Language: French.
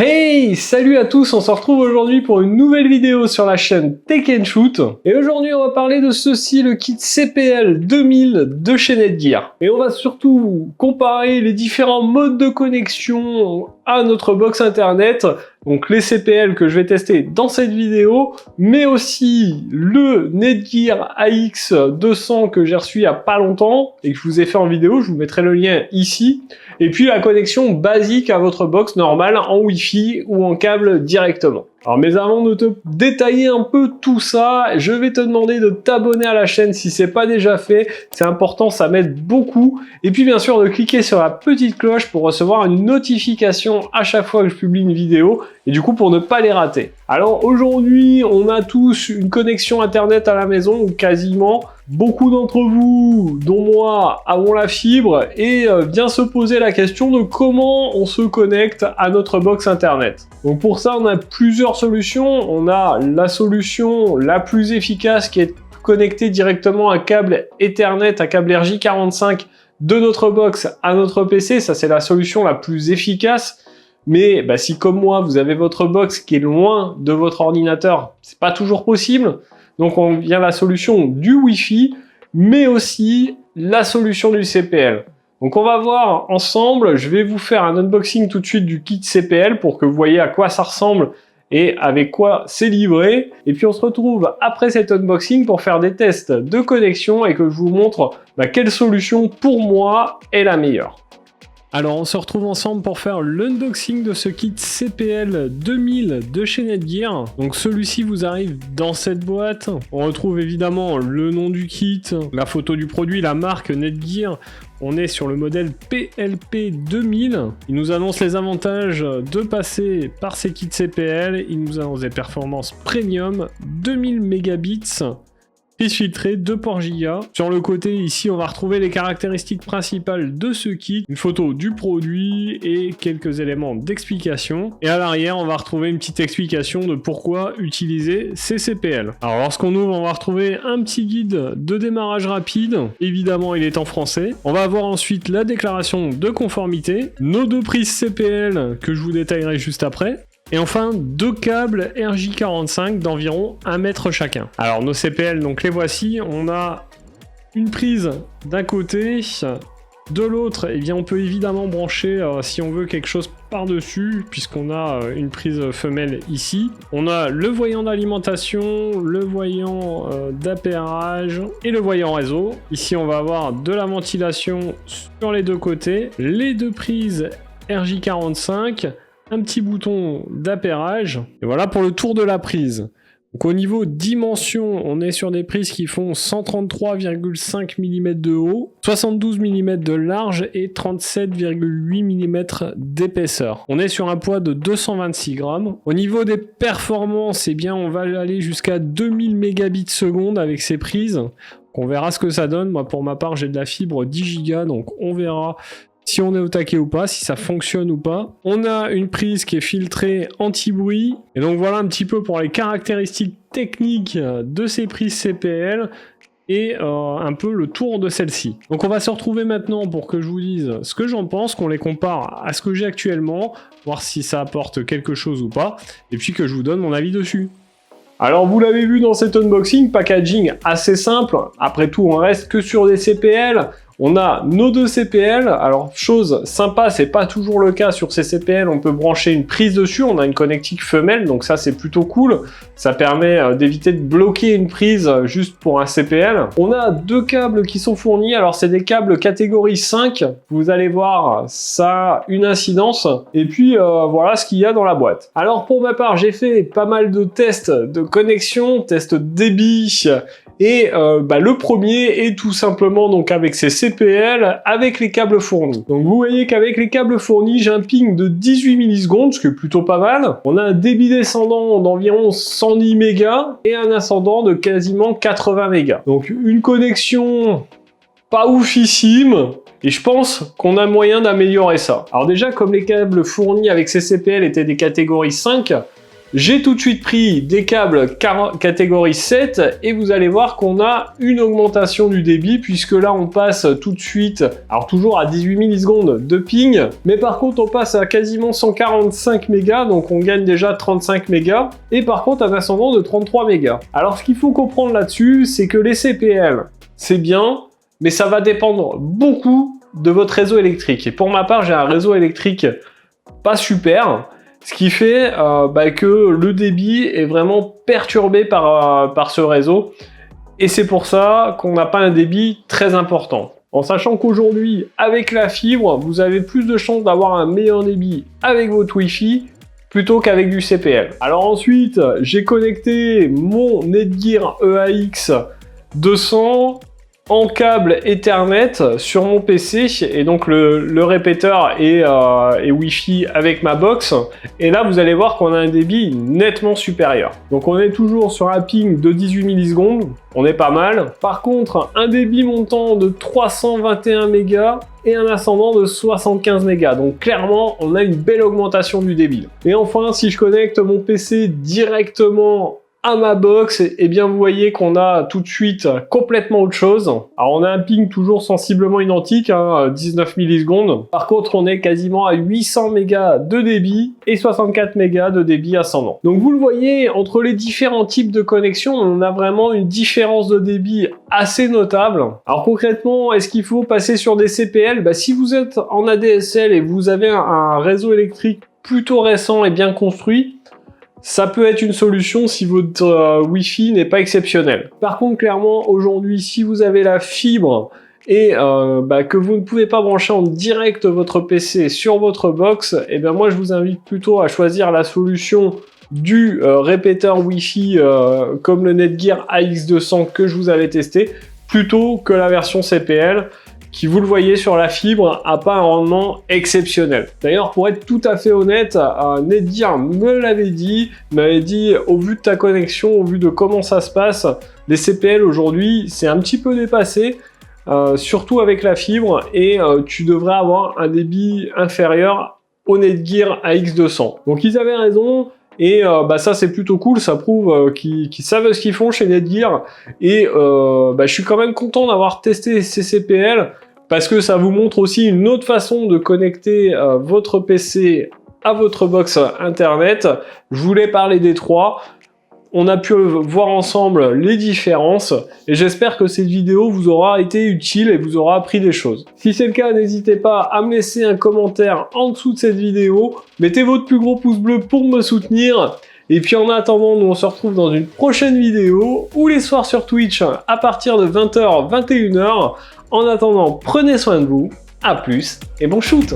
Hey, salut à tous, on se retrouve aujourd'hui pour une nouvelle vidéo sur la chaîne Tech & Shoot. Et aujourd'hui, on va parler de ceci, le kit CPL 2000 de chez Netgear. Et on va surtout comparer les différents modes de connexion à notre box internet. Donc les CPL que je vais tester dans cette vidéo, mais aussi le Netgear AX200 que j'ai reçu il y a pas longtemps et que je vous ai fait en vidéo, je vous mettrai le lien ici. Et puis la connexion basique à votre box normale en Wi-Fi ou en câble directement. Alors mais avant de te détailler un peu tout ça, je vais te demander de t'abonner à la chaîne si c'est pas déjà fait, c'est important, ça m'aide beaucoup. Et puis bien sûr de cliquer sur la petite cloche pour recevoir une notification à chaque fois que je publie une vidéo et du coup pour ne pas les rater. Alors aujourd'hui on a tous une connexion internet à la maison, ou quasiment. Beaucoup d'entre vous, dont moi, avons la fibre et vient se poser la question de comment on se connecte à notre box internet. Donc pour ça, on a plusieurs solutions. On a la solution la plus efficace qui est connectée directement à un câble Ethernet, à câble RJ45 de notre box à notre PC. Ça, c'est la solution la plus efficace. Mais si comme moi, vous avez votre box qui est loin de votre ordinateur, c'est pas toujours possible. Donc on vient la solution du Wi-Fi, mais aussi la solution du CPL. Donc on va voir ensemble, je vais vous faire un unboxing tout de suite du kit CPL pour que vous voyez à quoi ça ressemble et avec quoi c'est livré. Et puis on se retrouve après cet unboxing pour faire des tests de connexion et que je vous montre quelle solution pour moi est la meilleure. Alors on se retrouve ensemble pour faire l'unboxing de ce kit CPL 2000 de chez Netgear. Donc celui-ci vous arrive dans cette boîte. On retrouve évidemment le nom du kit, la photo du produit, la marque Netgear. On est sur le modèle PLP 2000. Il nous annonce les avantages de passer par ces kits CPL. Il nous annonce des performances premium, 2000 mégabits. Prise filtrée, 2 ports Giga. Sur le côté, ici, on va retrouver les caractéristiques principales de ce kit, une photo du produit et quelques éléments d'explication. Et à l'arrière, on va retrouver une petite explication de pourquoi utiliser ces CPL. Alors, lorsqu'on ouvre, on va retrouver un petit guide de démarrage rapide. Évidemment, il est en français. On va avoir ensuite la déclaration de conformité, nos 2 prises CPL que je vous détaillerai juste après. Et enfin, 2 câbles RJ45 d'environ 1 mètre chacun. Alors nos CPL, donc les voici. On a une prise d'un côté. De l'autre, on peut évidemment brancher, si on veut, quelque chose par-dessus, puisqu'on a une prise femelle ici. On a le voyant d'alimentation, le voyant d'appairage et le voyant réseau. Ici, on va avoir de la ventilation sur les 2 côtés. Les 2 prises RJ45, un petit bouton d'appairage, et voilà pour le tour de la prise. Donc au niveau dimension, on est sur des prises qui font 133,5 mm de haut, 72 mm de large et 37,8 mm d'épaisseur. On est sur un poids de 226 grammes. Au niveau des performances, on va aller jusqu'à 2000 mégabits seconde avec ces prises. On verra ce que ça donne. Moi pour ma part, j'ai de la fibre 10 Go, donc on verra si on est au taquet ou pas, si ça fonctionne ou pas. On a une prise qui est filtrée anti-bruit. Et donc voilà un petit peu pour les caractéristiques techniques de ces prises CPL et un peu le tour de celle-ci. Donc on va se retrouver maintenant pour que je vous dise ce que j'en pense, qu'on les compare à ce que j'ai actuellement, voir si ça apporte quelque chose ou pas, et puis que je vous donne mon avis dessus. Alors vous l'avez vu dans cet unboxing, packaging assez simple. Après tout, on reste que sur des CPL. On a nos 2 CPL, alors chose sympa, c'est pas toujours le cas sur ces CPL, on peut brancher une prise dessus, on a une connectique femelle, donc ça c'est plutôt cool, ça permet d'éviter de bloquer une prise juste pour un CPL. On a 2 câbles qui sont fournis, alors c'est des câbles catégorie 5, vous allez voir, ça a une incidence, et puis voilà ce qu'il y a dans la boîte. Alors pour ma part, j'ai fait pas mal de tests de connexion, tests débit, et le premier est tout simplement donc avec ces CPL avec les câbles fournis. Donc vous voyez qu'avec les câbles fournis, j'ai un ping de 18 millisecondes, ce qui est plutôt pas mal. On a un débit descendant d'environ 110 mégas et un ascendant de quasiment 80 mégas. Donc une connexion pas oufissime. Et je pense qu'on a moyen d'améliorer ça. Alors déjà, comme les câbles fournis avec ces CPL étaient des catégories 5, J'ai tout de suite pris des câbles catégorie 7 et vous allez voir qu'on a une augmentation du débit puisque là on passe tout de suite, alors toujours à 18 millisecondes de ping, mais par contre on passe à quasiment 145 mégas, donc on gagne déjà 35 mégas, et par contre un ascendant de 33 mégas. Alors ce qu'il faut comprendre là-dessus, c'est que les CPL, c'est bien, mais ça va dépendre beaucoup de votre réseau électrique. Et pour ma part, j'ai un réseau électrique pas super, ce qui fait que le débit est vraiment perturbé par ce réseau. Et c'est pour ça qu'on n'a pas un débit très important. En sachant qu'aujourd'hui, avec la fibre, vous avez plus de chances d'avoir un meilleur débit avec votre Wi-Fi plutôt qu'avec du CPL. Alors ensuite, j'ai connecté mon Netgear EAX 200 en câble Ethernet sur mon PC, et donc le répéteur est Wi-Fi avec ma box, et là vous allez voir qu'on a un débit nettement supérieur. Donc on est toujours sur un ping de 18 millisecondes, on est pas mal. Par contre, un débit montant de 321 mégas et un ascendant de 75 mégas. Donc clairement, on a une belle augmentation du débit. Et enfin, si je connecte mon PC directement à ma box, et bien vous voyez qu'on a tout de suite complètement autre chose. Alors on a un ping toujours sensiblement identique, 19 millisecondes. Par contre on est quasiment à 800 mégas de débit et 64 mégas de débit ascendant. Donc vous le voyez, entre les différents types de connexions, on a vraiment une différence de débit assez notable. Alors concrètement, est-ce qu'il faut passer sur des CPL? Si vous êtes en ADSL et vous avez un réseau électrique plutôt récent et bien construit, ça peut être une solution si votre Wi-Fi n'est pas exceptionnel. Par contre, clairement, aujourd'hui, si vous avez la fibre et que vous ne pouvez pas brancher en direct votre PC sur votre box, et bien moi, je vous invite plutôt à choisir la solution du répéteur Wi-Fi comme le Netgear AX200 que je vous avais testé, plutôt que la version CPL, qui, vous le voyez sur la fibre, a pas un rendement exceptionnel. D'ailleurs, pour être tout à fait honnête, Netgear m'avait dit, au vu de ta connexion, au vu de comment ça se passe, les CPL aujourd'hui, c'est un petit peu dépassé, surtout avec la fibre, et tu devrais avoir un débit inférieur au Netgear AX200. Donc ils avaient raison. Et ça c'est plutôt cool, ça prouve qu'ils savent ce qu'ils font chez Netgear, et je suis quand même content d'avoir testé ces CPL, parce que ça vous montre aussi une autre façon de connecter votre PC à votre box internet. Je voulais parler des trois. On a pu voir ensemble les différences, et j'espère que cette vidéo vous aura été utile et vous aura appris des choses. Si c'est le cas, n'hésitez pas à me laisser un commentaire en dessous de cette vidéo, mettez votre plus gros pouce bleu pour me soutenir, et puis en attendant, nous on se retrouve dans une prochaine vidéo, ou les soirs sur Twitch à partir de 20h, 21h. En attendant, prenez soin de vous, à plus, et bon shoot!